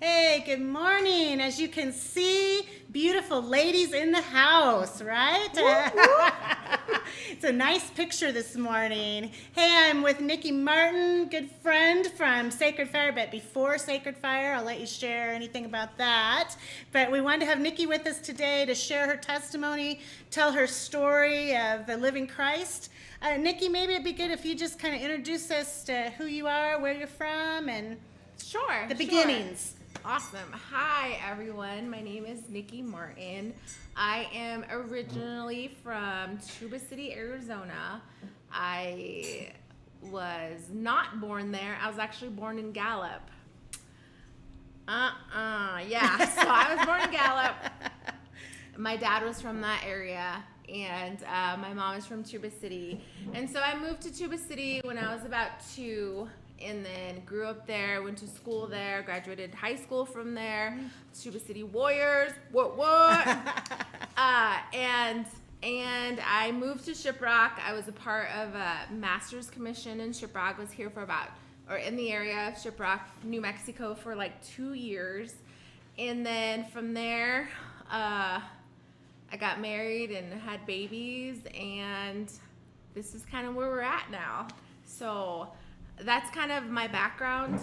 Hey, good morning. As you can see, beautiful ladies in the house, right? It's a nice picture this morning. Hey, I'm with Nikki Martin, good friend from Sacred Fire, but before Sacred Fire, I'll let you share anything about that. But we wanted to have Nikki with us today to share her testimony, tell her story of the living Christ. Nikki, maybe it'd be good if you just kind of introduce us to who you are, where you're from, and Sure. the beginnings. Awesome. Hi, everyone. My name is Nikki Martin. I am originally from Tuba City, Arizona. I was not born there. I was actually born in Gallup. Yeah. So I was born in Gallup. My dad was from that area, and my mom is from Tuba City. And so I moved to Tuba City when I was about 2, and then grew up there, went to school there, graduated high school from there. Tuba City Warriors, what? And I moved to Shiprock. I was a part of a master's commission in Shiprock. Was here for in the area of Shiprock, New Mexico, for like 2 years, and then from there, I got married and had babies, and this is kind of where we're at now. So that's kind of my background.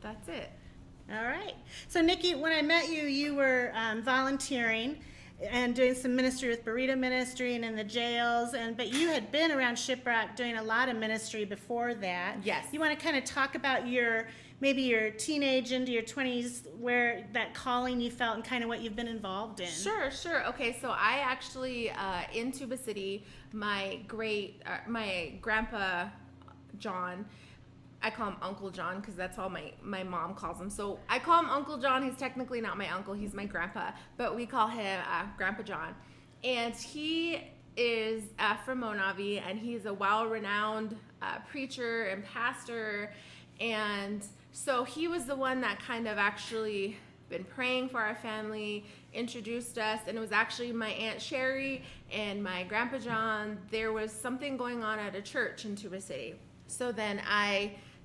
That's it. All right. So, Nikki, when I met you, you were volunteering and doing some ministry with Burrito Ministry and in the jails, but you had been around Shiprock doing a lot of ministry before that. Yes. You want to kind of talk about maybe your teenage into your 20s, where that calling you felt and kind of what you've been involved in. Sure. Okay, so I actually, in Tuba City, my grandpa, John, I call him Uncle John because that's all my mom calls him. So I call him Uncle John. He's technically not my uncle. He's my grandpa. But we call him Grandpa John. And he is from Monavi, and he's a well-renowned preacher and pastor. And so he was the one that kind of actually been praying for our family, introduced us, and it was actually my Aunt Sherry and my Grandpa John. There was something going on at a church in Tuba City. So then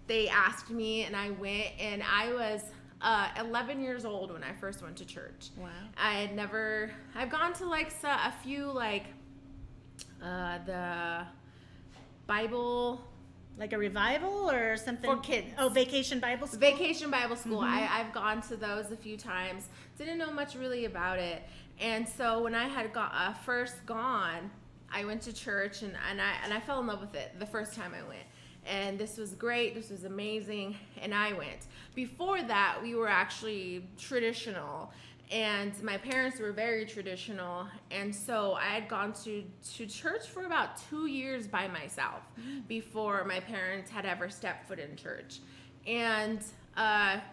they asked me, and I went, and I was 11 years old when I first went to church. Wow. I've gone to like a few the Bible, Like a revival or something? For kids. Oh, Vacation Bible School? Vacation Bible School. I've gone to those a few times. Didn't know much really about it. And so when I had first gone, I went to church, and I fell in love with it the first time I went. And this was great. This was amazing. And I went. Before that, we were actually traditional. And my parents were very traditional. And so I had gone to church for about 2 years by myself before my parents had ever stepped foot in church. And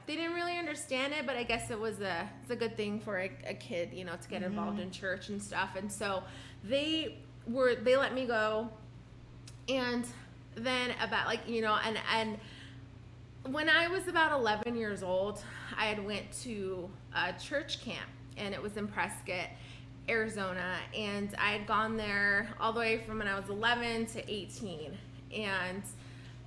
they didn't really understand it, but I guess it's a good thing for a kid, to get involved in church and stuff. And so they let me go. And then about and when I was about 11 years old, I had went to a church camp, and it was in Prescott, Arizona, and I had gone there all the way from when I was 11 to 18. And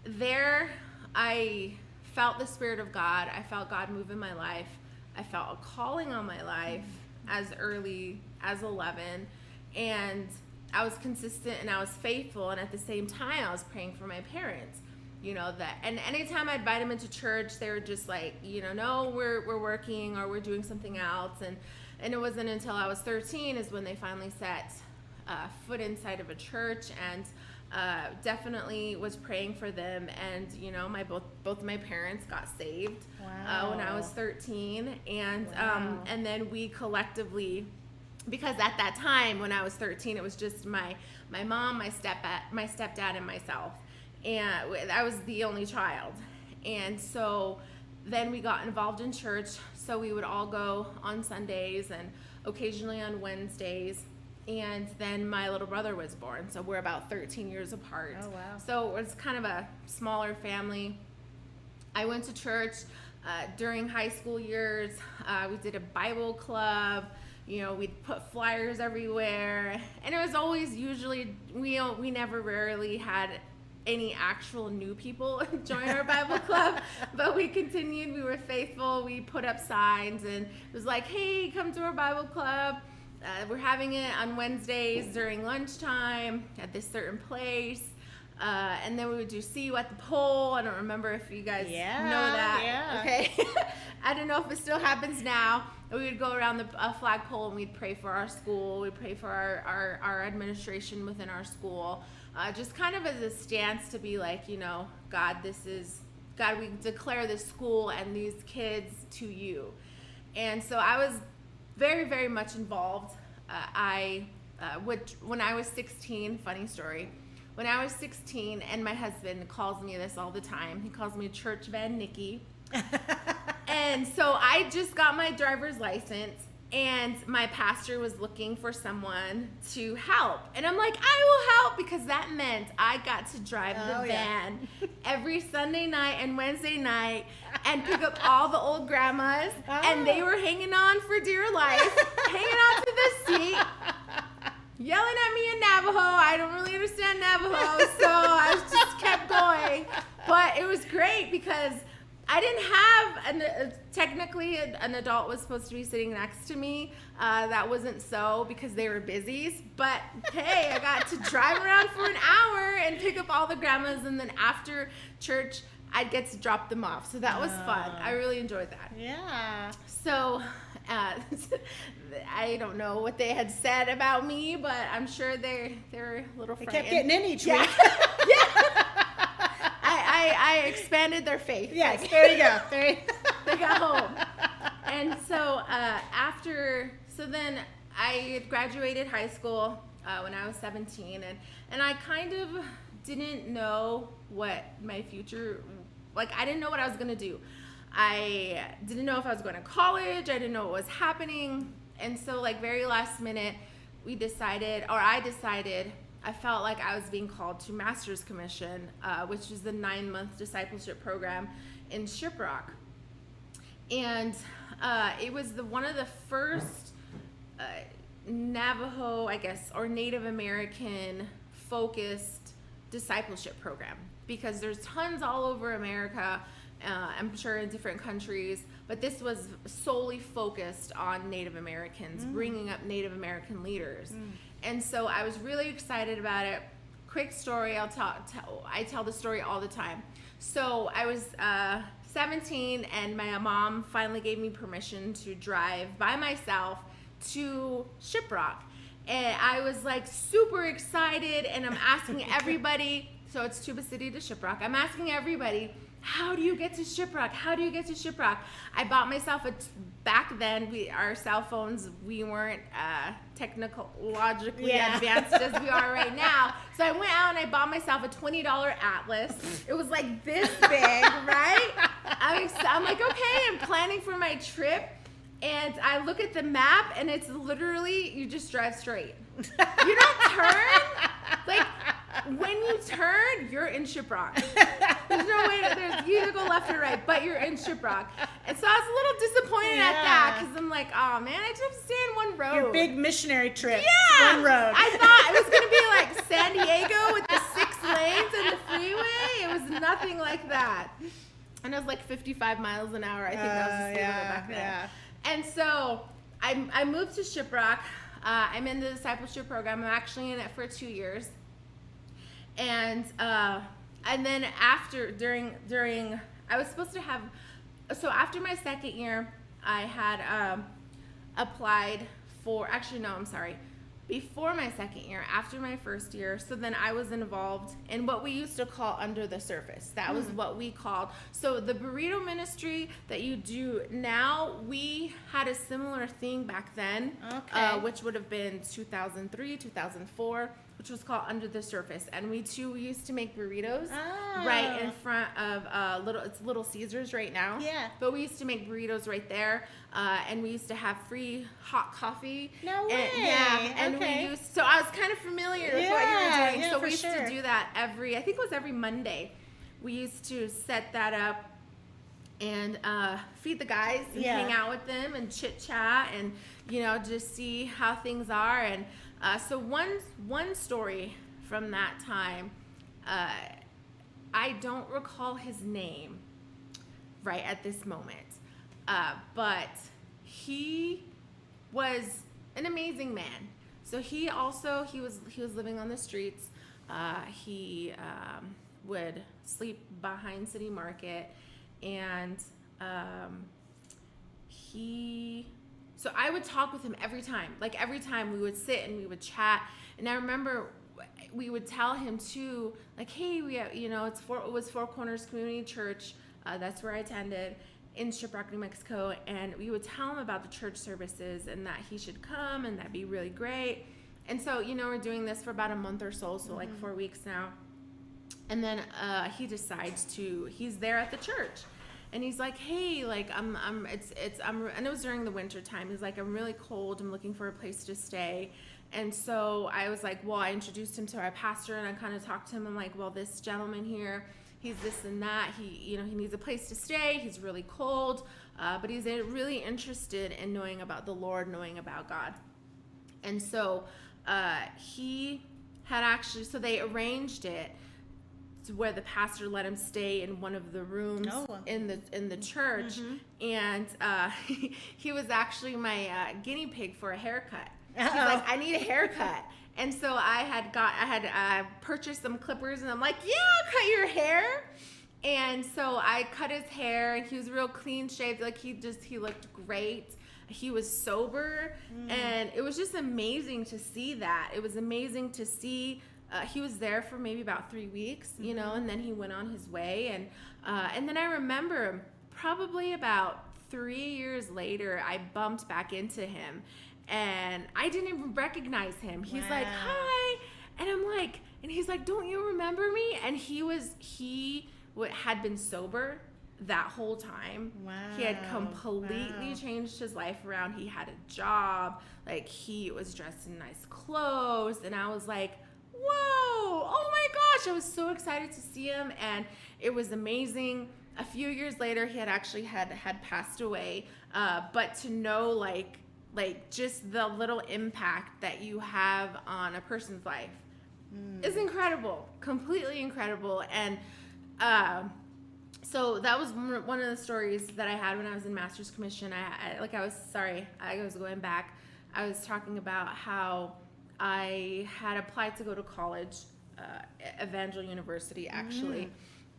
there I felt the Spirit of God. I felt God move in my life. I felt a calling on my life as early as 11, and I was consistent and I was faithful, and at the same time I was praying for my parents. And anytime I invite them into church, they were just like, no, we're working, or we're doing something else. And it wasn't until I was 13 is when they finally set foot inside of a church, and definitely was praying for them. And both my parents got saved. Wow. When I was 13, and Wow. And then we collectively, because at that time when I was 13, it was just my mom, my stepdad, and myself. And I was the only child. And so then we got involved in church. So we would all go on Sundays and occasionally on Wednesdays. And then my little brother was born. So we're about 13 years apart. Oh, wow. So it was kind of a smaller family. I went to church during high school years. We did a Bible club. We'd put flyers everywhere. And it was always usually, we rarely had any actual new people join our Bible club, but we we continued. We were faithful. We put up signs, and it was like, hey, come to our Bible club. We're having it on Wednesdays during lunchtime at this certain place. And then we would do see you at the pole. I don't remember if you guys know that. Yeah. Okay. I don't know if it still happens now. We would go around the flagpole and we'd pray for our school. We'd pray for our administration within our school. Just kind of as a stance to be like, God, we declare this school and these kids to you. And so I was very, very much involved. When I was 16, funny story. When I was 16, and my husband calls me this all the time. He calls me Church Van Nikki. And so I just got my driver's license, and my pastor was looking for someone to help. And I'm like, I will help, because that meant I got to drive the van every Sunday night and Wednesday night and pick up all the old grandmas, and they were hanging on for dear life, hanging on to the seat, yelling at me in Navajo. I don't really understand Navajo, so I just kept going. But it was great because I didn't have technically an adult was supposed to be sitting next to me. That wasn't so because they were busy. But hey, I got to drive around for an hour and pick up all the grandmas, and then after church, I'd get to drop them off. So that was fun. I really enjoyed that. Yeah. So I don't know what they had said about me, but I'm sure they're a little frightened. They kept getting in each week. Yeah. I expanded their faith. Yes, there you go. They got home. And so then I had graduated high school when I was 17, and I kind of didn't know what my future, I didn't know what I was going to do. I didn't know if I was going to college. I didn't know what was happening. And so very last minute, I decided, I felt like I was being called to Master's Commission, which is the 9-month discipleship program in Shiprock. And it was one of the first Navajo, I guess, or Native American focused discipleship program, because there's tons all over America, I'm sure in different countries, but this was solely focused on Native Americans, bringing up Native American leaders. And so I was really excited about it. Quick story, I tell the story all the time. So I was 17, and my mom finally gave me permission to drive by myself to Shiprock. And I was super excited, and I'm asking everybody, so it's Tuba City to Shiprock. I'm asking everybody, how do you get to Shiprock? How do you get to Shiprock? I bought myself back then, our cell phones, we weren't technologically advanced as we are right now. So I went out and I bought myself a $20 Atlas. It was this big, right? I'm like, okay, I'm planning for my trip. And I look at the map, and it's literally, you just drive straight. You don't turn. When you turn, you're in Shiprock. There's no way, you either go left or right, but you're in Shiprock. And so I was a little disappointed at that, because I'm like, oh man, I just have to stay on one road. Your big missionary trip. Yeah. One road. I thought it was going to be like San Diego with the 6 lanes and the freeway. It was nothing like that. And it was 55 miles an hour. I think that was the speed limit back then. Yeah. And so I moved to Shiprock. I'm in the discipleship program. I'm actually in it for 2 years. And then during I was supposed to have, so after my second year, I had applied for, actually no, I'm sorry, before my second year, after my first year, so then I was involved in what we used to call under the surface. That was what we called, so the burrito ministry that you do now, we had a similar thing back then, which would have been 2003, 2004, which was called Under the Surface. And we used to make burritos right in front of Little Caesars right now. Yeah. But we used to make burritos right there. And we used to have free hot coffee. No way. And we used, so I was kind of familiar with what you were doing. So we used to do that I think it was every Monday. We used to set that up and feed the guys and hang out with them and chit chat and, just see how things are. And so one story from that time, I don't recall his name right at this moment. But he was an amazing man. So he was living on the streets. He would sleep behind City Market, and so I would talk with him every time. Like every time we would sit and we would chat. And I remember we would tell him too, like, hey, we have, it was Four Corners Community Church. That's where I attended in Shiprock, New Mexico. And we would tell him about the church services and that he should come and that'd be really great. And so, we're doing this for about a month or so, like 4 weeks now. And then he decides he's there at the church. And he's like, hey, like, and it was during the winter time. He's like, I'm really cold. I'm looking for a place to stay. And so I was like, well, I introduced him to our pastor, and I kind of talked to him. I'm like, well, this gentleman here, he's this and that. He needs a place to stay. He's really cold, but he's really interested in knowing about the Lord, knowing about God. And so he had actually, so they arranged it where the pastor let him stay in one of the rooms in the church, and he was actually my guinea pig for a haircut. He's like, I need a haircut, and so I had purchased some clippers, and I'm like, yeah, I'll cut your hair. And so I cut his hair, and he was real clean shaved, like he looked great. He was sober, and it was just amazing to see that. It was amazing to see. He was there for maybe about 3 weeks, and then he went on his way. And then I remember probably about 3 years later, I bumped back into him, and I didn't even recognize him. He's like, hi. And I'm like, and he's like, don't you remember me? And he had been sober that whole time. Wow. He had completely changed his life around. He had a job. Like, he was dressed in nice clothes. And I was like, whoa, oh my gosh. I was so excited to see him, and it was amazing. A few years later, he had actually had passed away. But to know like just the little impact that you have on a person's life is incredible, completely incredible. And so that was one of the stories that I had when I was in Master's Commission. I was going back. I was talking about how I had applied to go to college, Evangel University actually,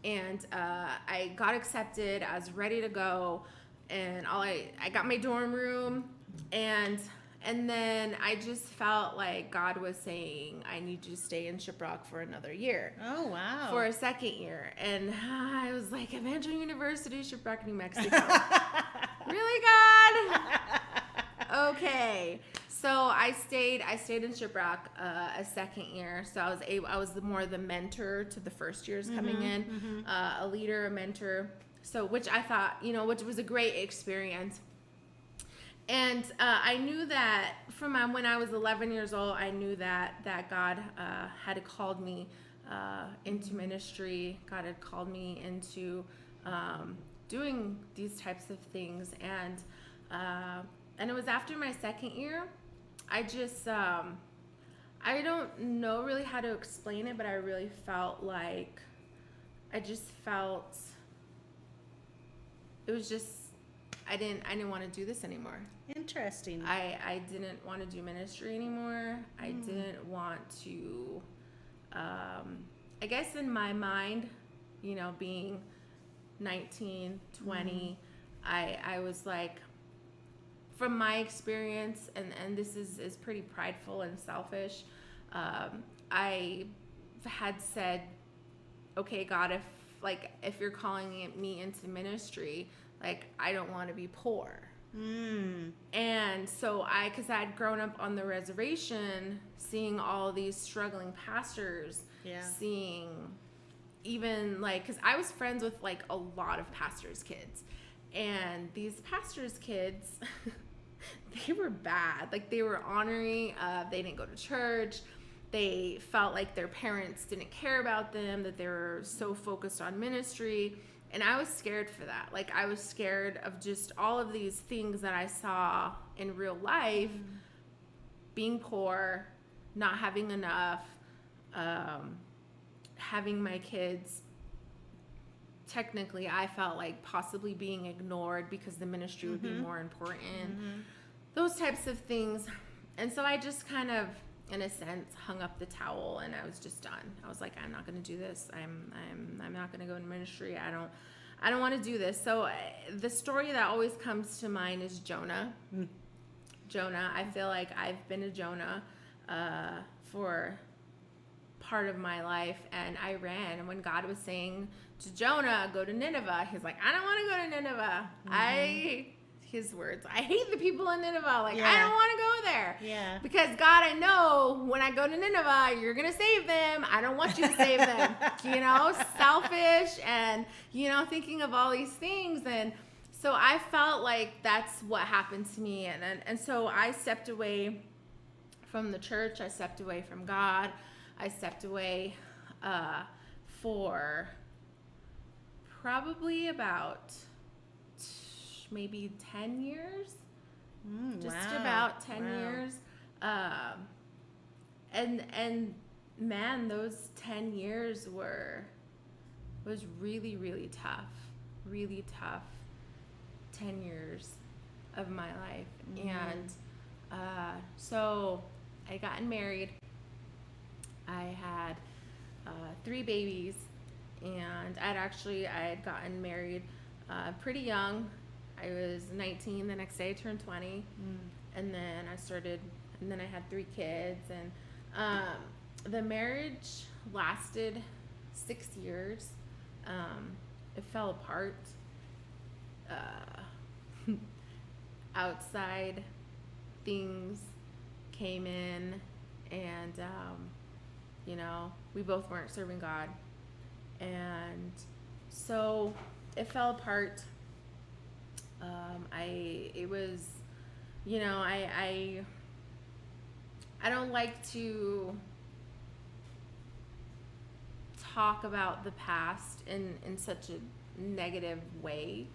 and I got accepted. I was ready to go, and I got my dorm room, and then I just felt like God was saying, I need you to stay in Shiprock for another year. Oh, wow. For a second year. And I was like, Evangel University, Shiprock, New Mexico. Really, God? Okay. So I stayed in Shiprock a second year. So I was more the mentor to the first years coming in, a leader, a mentor. So which I thought, which was a great experience. And I knew that from when I was 11 years old, I knew that God had called me into ministry. God had called me into doing these types of things. And it was after my second year, I just, I don't know really how to explain it, but I really felt like, it was just, I didn't want to do this anymore. Interesting. I didn't want to do ministry anymore. I didn't want to, I guess in my mind, being 19, 20, I was like, from my experience, and this is pretty prideful and selfish, I had said, okay, God, if you're calling me into ministry, like, I don't want to be poor. And so because I had grown up on the reservation, seeing all these struggling pastors, seeing even because I was friends with a lot of pastors' kids, and these pastors' kids, they were bad. They were ornery. They didn't go to church. They felt like their parents didn't care about them, that they were so focused on ministry. And I was scared for that. I was scared of just all of these things that I saw in real life, being poor, not having enough, having my kids technically I felt like possibly being ignored because the ministry would be more important. Those types of things. And so I just kind of, in a sense, hung up the towel, and I was just done. I was like, I'm not going to do this. I'm not going to go into ministry. I don't want to do this. So the story that always comes to mind is Jonah. Jonah. I feel like I've been a Jonah for part of my life, and I ran. And when God was saying to Jonah, go to Nineveh, he's like, I don't want to go to Nineveh. His words, I hate the people in Nineveh. Like, I don't want to go there. Yeah. Because God, I know when I go to Nineveh, you're going to save them. I don't want you to save them. Selfish and, thinking of all these things. And so I felt like that's what happened to me. And so I stepped away from the church. I stepped away from God. I stepped away for probably about maybe 10 years, just about 10 years. And man, those 10 years was really, really tough 10 years of my life. And so I gotten married. I had 3 babies, and I had gotten married pretty young. I was 19. The next day I turned 20. And then I had 3 kids. And the marriage lasted 6 years. It fell apart. Outside things came in, and, we both weren't serving God. And so it fell apart. I don't like to talk about the past in such a negative way.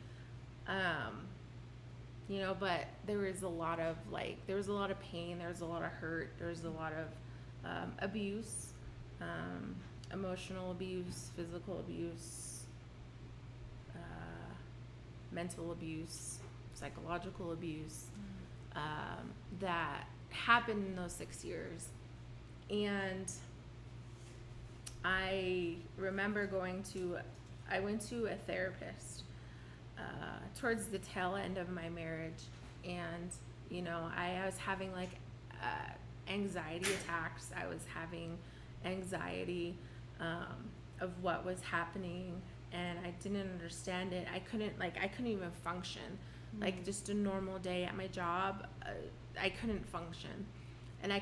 But there was a lot of pain, there was a lot of hurt, there was a lot of abuse, emotional abuse, physical abuse, mental abuse, psychological abuse, that happened in those 6 years. And I remember I went to a therapist towards the tail end of my marriage, and I was having anxiety attacks. I was having anxiety of what was happening, and I didn't understand it. I couldn't even function. Just a normal day at my job, I couldn't function. And I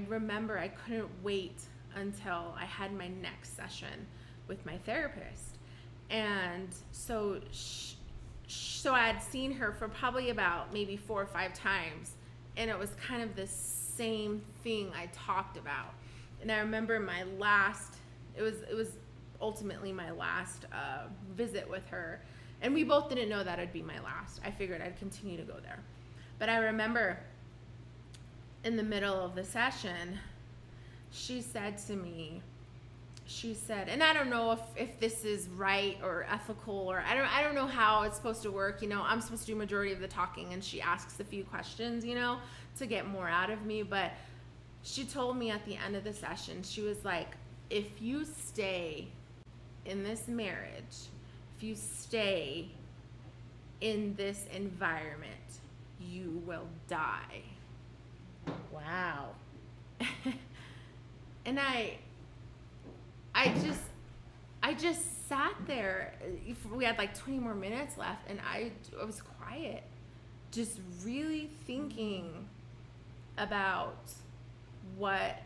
remember I couldn't wait until I had my next session with my therapist. And so I had seen her for probably about maybe 4 or 5 times, and it was kind of the same thing I talked about. And I remember it was ultimately my last visit with her, and we both didn't know that it'd be my last. I figured I'd continue to go there. But I remember in the middle of the session, she said to me, and I don't know if this is right or ethical, or I don't know how it's supposed to work. I'm supposed to do majority of the talking, and she asks a few questions, to get more out of me. But she told me at the end of the session, she was like, if you stay in this marriage, if you stay in this environment, you will die. Wow. And I just sat there. We had 20 more minutes left, and I was quiet, just really thinking about what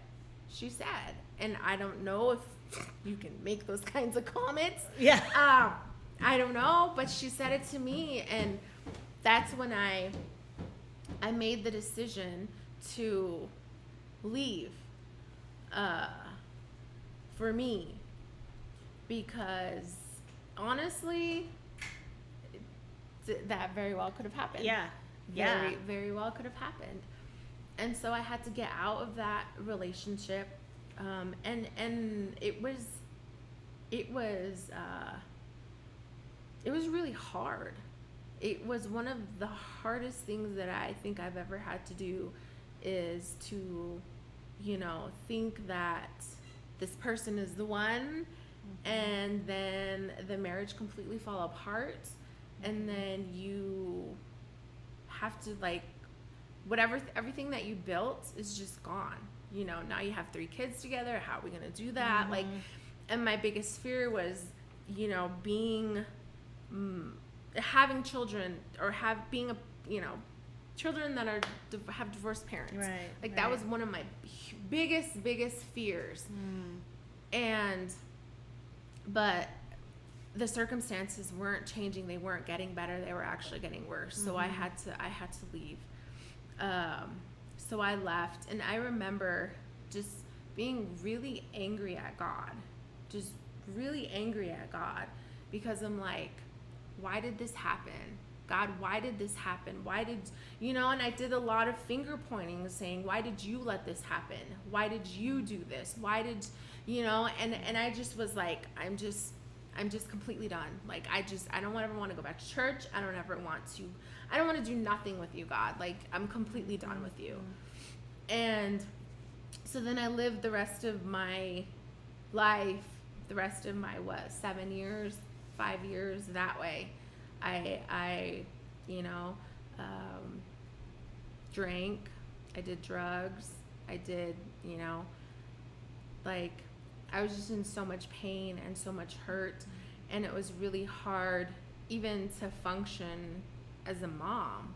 she said. And I don't know if you can make those kinds of comments. Yeah. I don't know, but she said it to me, and that's when I made the decision to leave for me, because honestly, that very well could have happened. Yeah. Very, very well could have happened. And so I had to get out of that relationship, and it was it was really hard. It was one of the hardest things that I think I've ever had to do, is to, think that this person is the one, and then the marriage completely fall apart, and then you have to, like, everything that you built is just gone. Now you have 3 kids together. How are we going to do that? Like, and my biggest fear was, being, having children, or being a, children that have divorced parents. Right. Like, that was one of my biggest fears. But the circumstances weren't changing. They weren't getting better. They were actually getting worse. So I had to leave. So I left, and I remember just being really angry at God, because I'm like, why did this happen? God, why did this happen? Why did, and I did a lot of finger pointing, saying, why did you let this happen? Why did you do this? Why did, and I just was like, I'm just completely done. Like, I don't ever want to go back to church. I don't want to do nothing with you, God. Like, I'm completely done with you. And so then I lived the rest of my life, 7 years, 5 years that way. I drank, I did drugs, I did, like, I was just in so much pain and so much hurt, and it was really hard even to function as a mom.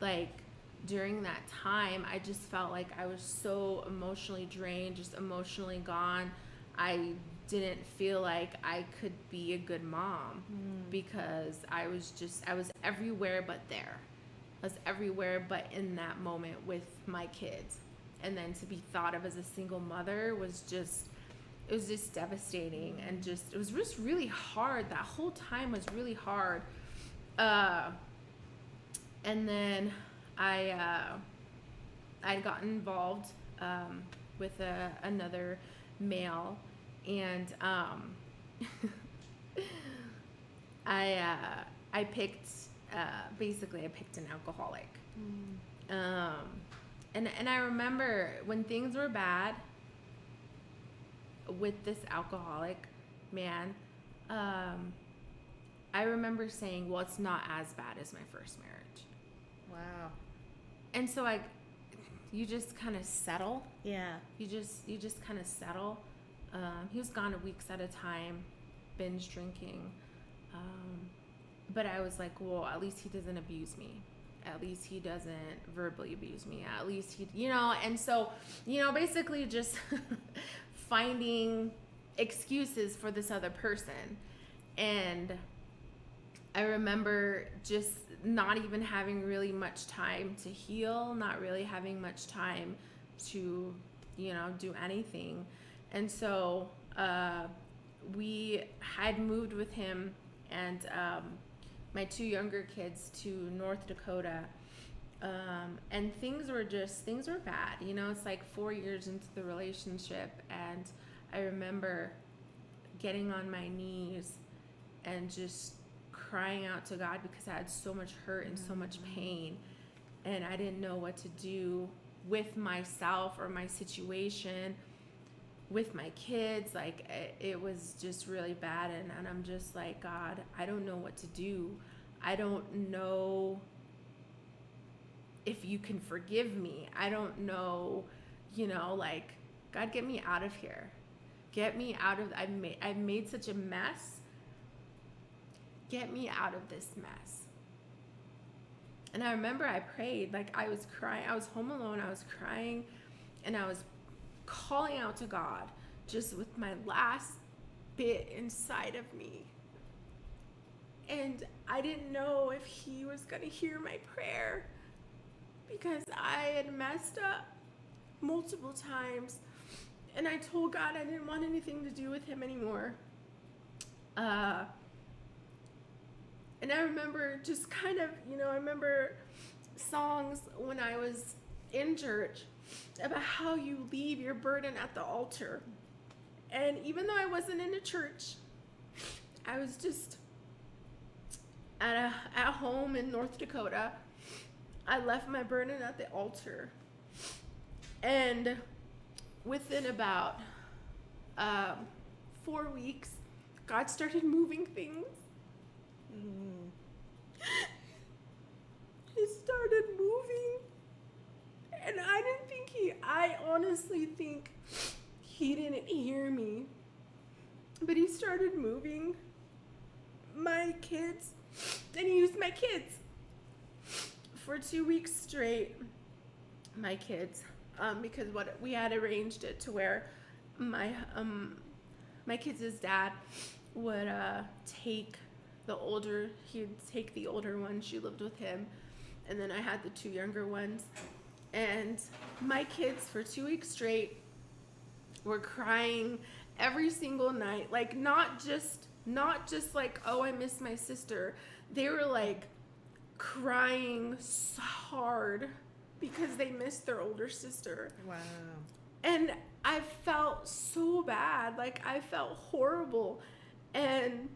Like, during that time, I just felt like I was so emotionally drained, just emotionally gone. I didn't feel like I could be a good mom, because I was everywhere but there. I was everywhere but in that moment with my kids. And then to be thought of as a single mother was just devastating, and it was just really hard. That whole time was really hard. And then I got involved with another male, and I picked an alcoholic. And I remember when things were bad with this alcoholic man, I remember saying, well, it's not as bad as my first marriage. Wow. And so you just kind of settle. Yeah. You just kind of settle. He was gone weeks at a time, binge drinking. But I was like, well, at least he doesn't abuse me. At least he doesn't verbally abuse me. At least he, and so, basically just finding excuses for this other person. And I remember just not even having really much time to heal, not really having much time to, do anything. And so we had moved with him and my 2 younger kids to North Dakota. And things were bad. It's like 4 years into the relationship, and I remember getting on my knees and just crying out to God, because I had so much hurt and so much pain, and I didn't know what to do with myself or my situation, with my kids. Like, it was just really bad, and I'm just like, God, I don't know what to do. I don't know if you can forgive me. I don't know, like, God, get me out of here. Get me out of, I've made such a mess. Get me out of this mess. And I remember I prayed, like, I was crying. I was home alone. I was crying, and I was calling out to God, just with my last bit inside of me. And I didn't know if he was going to hear my prayer, because I had messed up multiple times, and I told God I didn't want anything to do with him anymore. And I remember just kind of, I remember songs when I was in church about how you leave your burden at the altar. And even though I wasn't in a church, I was just at home in North Dakota. I left my burden at the altar. And within about 4 weeks, God started moving things. He started moving. And I honestly think he didn't hear me. But he started moving my kids. And he used my kids for 2 weeks straight. My kids. Because what we had arranged it to where my kids' dad would take the older one. She lived with him, and then I had the 2 younger ones. And my kids for 2 weeks straight were crying every single night, like not just like, oh, I miss my sister. They were like crying so hard because they missed their older sister. Wow. And I felt so bad. Like, I felt horrible. And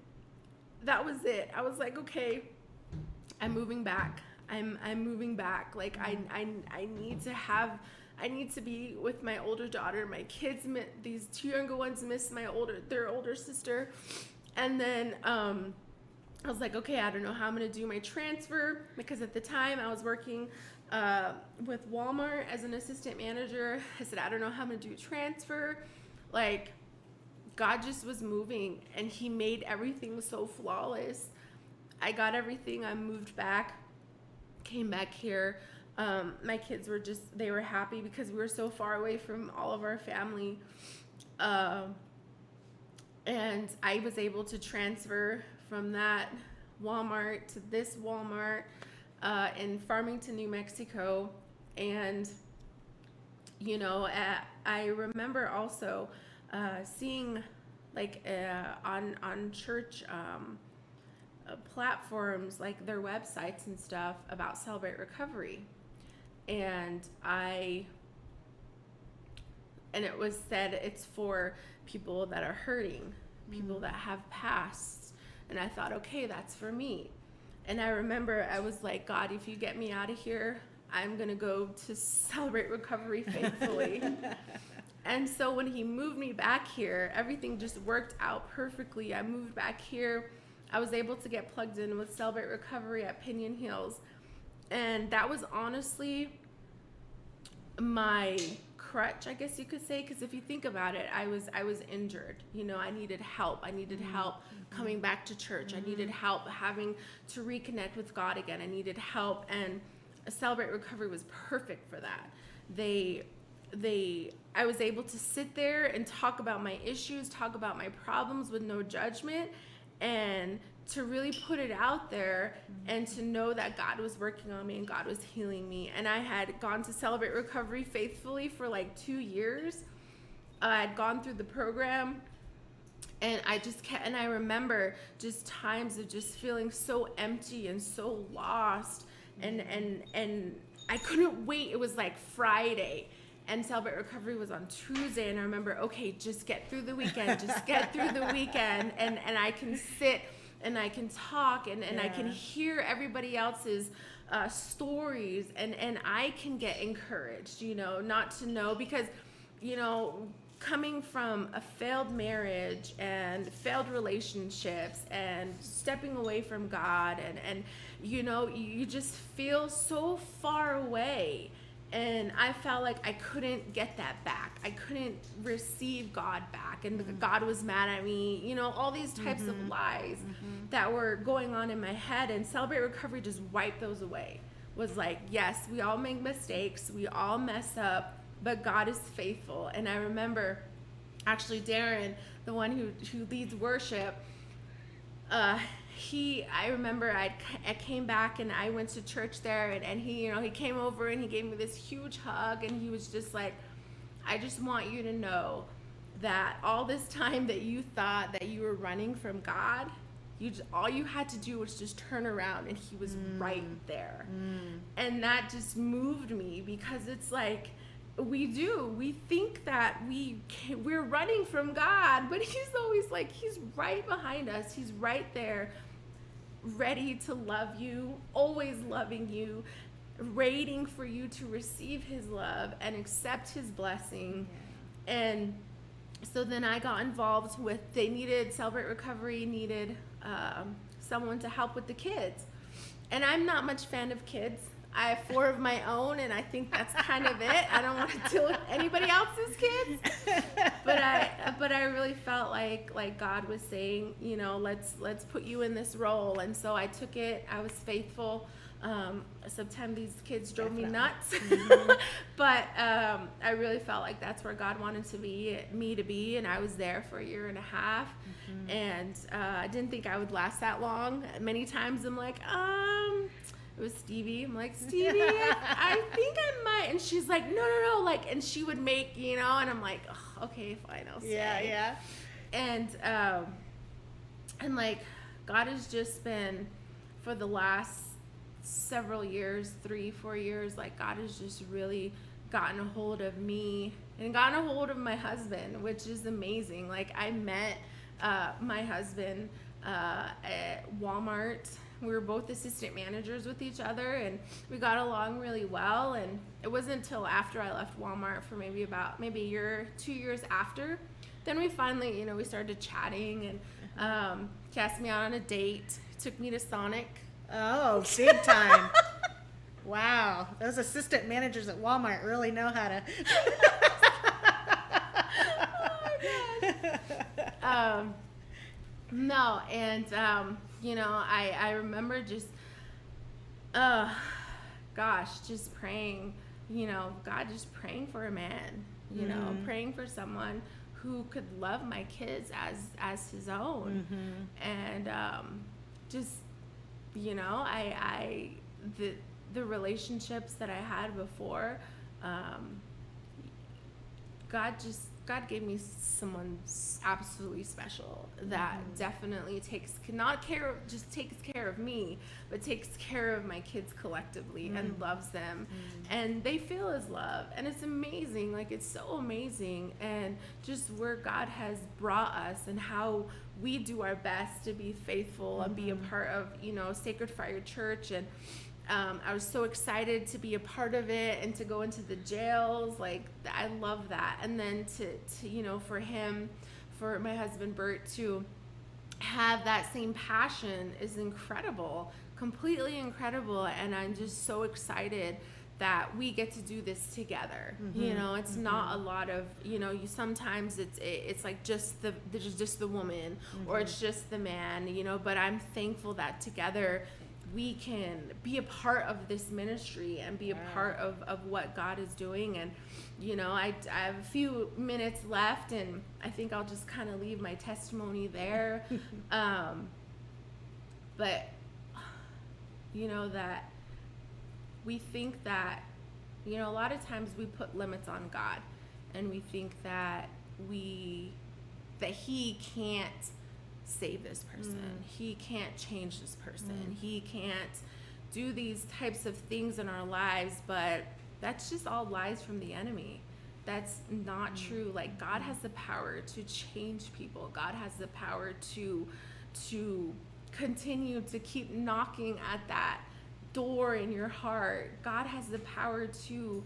that was it. I was like, okay, I'm moving back. I'm moving back. Like, I need to be with my older daughter. My kids, these 2 younger ones miss their older sister. And then I was like, okay, I don't know how I'm going to do my transfer, because at the time I was working with Walmart as an assistant manager. I said, I don't know how I'm going to do a transfer. Like, God just was moving, and he made everything so flawless. I got everything. I moved back, came back here. My kids were they were happy because we were so far away from all of our family. And I was able to transfer from that Walmart to this Walmart in Farmington, New Mexico. And, you know, I remember also seeing, like, on church platforms, like their websites and stuff, about Celebrate Recovery. And it was said it's for people that are hurting, people that have passed. And I thought, okay, that's for me. And I remember I was like, God, if you get me out of here, I'm going to go to Celebrate Recovery faithfully. And so when he moved me back here, everything just worked out perfectly. I moved back here. I was able to get plugged in with Celebrate Recovery at Pinion Hills. And that was honestly my crutch, I guess you could say, because if you think about it, I was injured. You know, I needed help. I needed help coming back to church. I needed help having to reconnect with God again. I needed help, and Celebrate Recovery was perfect for that. I was able to sit there and talk about my issues, talk about my problems with no judgment, and to really put it out there, and to know that God was working on me and God was healing me. And I had gone to Celebrate Recovery faithfully for like 2 years. I'd gone through the program, and I remember just times of just feeling so empty and so lost, and I couldn't wait. It was like Friday, and Celebrate Recovery was on Tuesday, and I remember, okay, just get through the weekend, and I can sit and I can talk, and I can hear everybody else's stories, and I can get encouraged, you know, not to know, because, you know, coming from a failed marriage and failed relationships and stepping away from God, and you know, you just feel so far away. And I felt like I couldn't get that back. I couldn't receive God back. And God was mad at me. You know, all these types of lies that were going on in my head. And Celebrate Recovery just wiped those away. Was like, yes, we all make mistakes. We all mess up. But God is faithful. And I remember, actually, Darren, the one who leads worship, I remember I came back and I went to church there, and he, you know, he came over and he gave me this huge hug, and he was just like, I just want you to know that all this time that you thought that you were running from God, all you had to do was just turn around, and he was right there. And that just moved me, because it's like, we think that we're running from God, but he's always like, he's right behind us. He's right there, ready to love you, always loving you, waiting for you to receive his love and accept his blessing. And so then I got involved with, they needed, Celebrate Recovery needed someone to help with the kids. And I'm not much fan of kids. I have 4 of my own, and I think that's kind of it. I don't want to deal with anybody else's kids. But I really felt like God was saying, you know, let's put you in this role. And so I took it. I was faithful. Sometimes these kids drove me nuts. But I really felt like that's where God wanted me to be, and I was there for 1.5 years. And I didn't think I would last that long. Many times I'm like, it was Stevie. I'm like, Stevie, I think I might. And she's like, no. Like, and she would make, you know, and I'm like, oh, okay, fine, I'll stay. Yeah. And like, God has just been, for the last several years, 3-4 years, like, God has just really gotten a hold of me and gotten a hold of my husband, which is amazing. Like, I met my husband at Walmart. We were both assistant managers with each other, and we got along really well. And it wasn't until after I left Walmart for maybe a year, 2 years after, then we finally, you know, we started chatting, and he asked me out on a date, took me to Sonic. Oh, big time. Wow. Those assistant managers at Walmart really know how to. Oh, my gosh. No, and, you know, I remember just, just praying, you know, God, just praying for a man, you know, praying for someone who could love my kids as his own. And just, you know, the relationships that I had before, God gave me someone absolutely special that definitely takes care of me, but takes care of my kids collectively and loves them, and they feel his love, and it's amazing. Like, it's so amazing, and just where God has brought us and how we do our best to be faithful and be a part of, you know, Sacred Fire Church. And I was so excited to be a part of it and to go into the jails. Like, I love that. And then to you know, for my husband Bert to have that same passion is incredible, completely incredible. And I'm just so excited that we get to do this together. You know, it's not a lot of, you know, sometimes it's like just the woman, or it's just the man, you know, but I'm thankful that together we can be a part of this ministry and be a part of what God is doing. And, you know, I have a few minutes left, and I think I'll just kind of leave my testimony there. But, you know, that we think that, you know, a lot of times we put limits on God, and we think that he can't save this person. He can't change this person. He can't do these types of things in our lives. But that's just all lies from the enemy. That's not true. Like, God has the power to change people. God has the power to continue to keep knocking at that door in your heart. God has the power to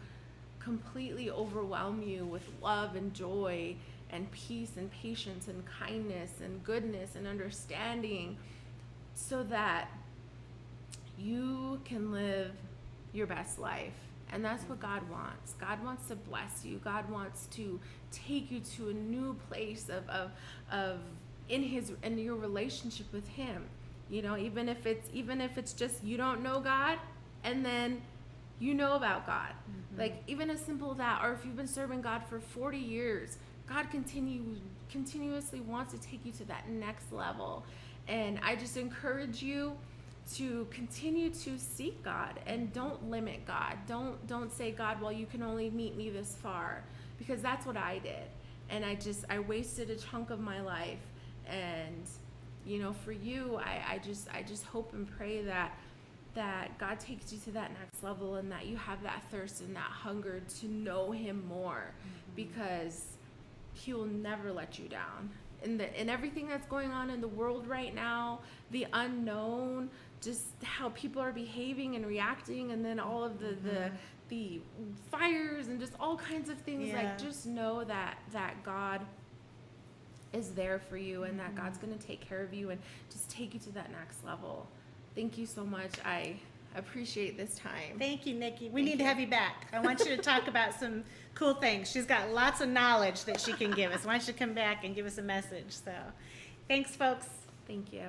completely overwhelm you with love and joy and peace and patience and kindness and goodness and understanding, so that you can live your best life. And that's what God wants. God wants to bless you. God wants to take you to a new place of in your relationship with him. You know, even if it's just you don't know God, and then you know about God. Like, even as simple as that, or if you've been serving God for 40 years, God continuously wants to take you to that next level. And I just encourage you to continue to seek God, and don't limit God. Don't say, God, well, you can only meet me this far, because that's what I did. And I wasted a chunk of my life. And, you know, for you, I just hope and pray that God takes you to that next level, and that you have that thirst and that hunger to know him more, because he will never let you down. in everything that's going on in the world right now, the unknown, just how people are behaving and reacting, and then all of the fires and just all kinds of things. Yeah. Like, just know that God is there for you, and that God's going to take care of you and just take you to that next level. Thank you so much. I appreciate this time. Thank you, Nikki. We need to have you back. I want you to talk about some cool things. She's got lots of knowledge that she can give us. Why don't you come back and give us a message? So, thanks, folks. Thank you.